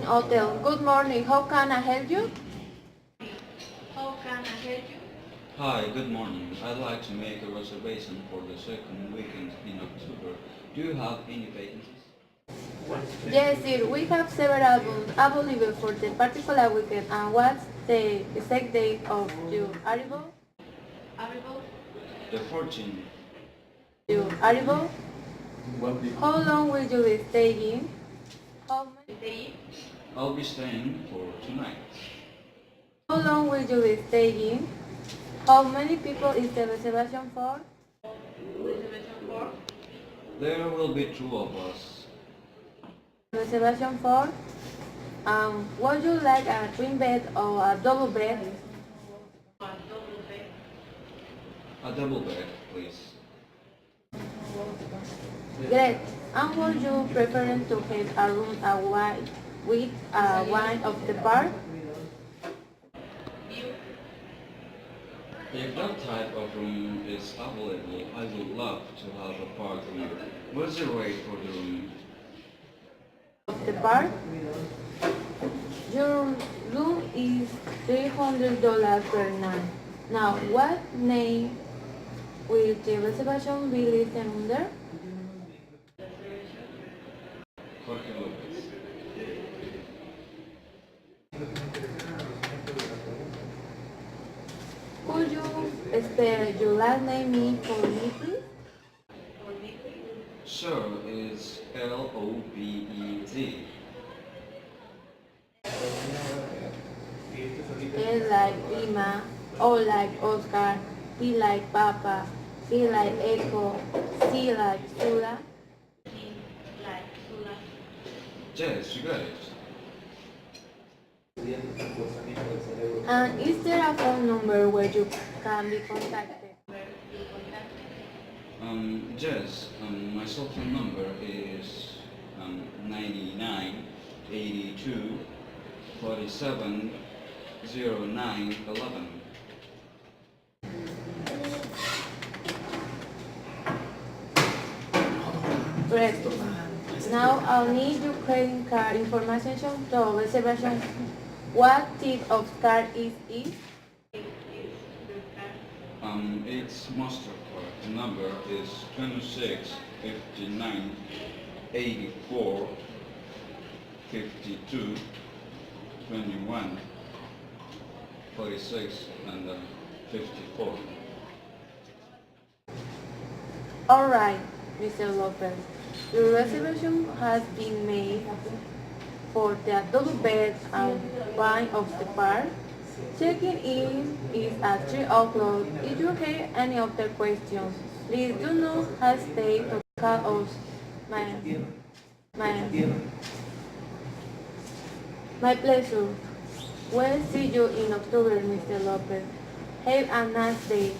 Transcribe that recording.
Hotel. Good morning. How can I help you? Hi, good morning. I'd like to make a reservation for the second weekend in October. Do you have any vacancies? Yes, sir. We have several rooms available for the particular weekend. And what's the exact date of your arrival? The 14th. Your arrival? How long will you be staying? How many? I'll be staying for tonight. How long will you be staying? How many people is the reservation for? There will be two of us. Reservation for? Would you like a twin bed or a double bed? A double bed, please. Great. And would you prefer to have a room with a wine of the park? If that type of room is available, I would love to have a park room. What's the rate for the room? Of the park? Your room is $300 per night. Now, what name will the reservation be listed under? Jorge Lopez. Could you spell your last name for me, please? Sure, it's Lopez. L like Lima, O like Oscar, P like Papa, C like Echo, C like Sula. Yes, you got it. And is there a phone number where you can be contacted? Yes, my cell phone number is 99 82 47 09 11. Great. Now I'll need your credit card information to reservation. What type of card is it? It's MasterCard. The number is 26 59 84 52 21 46 and 54. All right, Mr. Lopez. Your reservation has been made for the double bed and wine of the park. Checking in is at 3 o'clock. If you have any other questions, please do not hesitate to call us. My, my pleasure. We'll see you in October, Mr. Lopez. Have a nice day.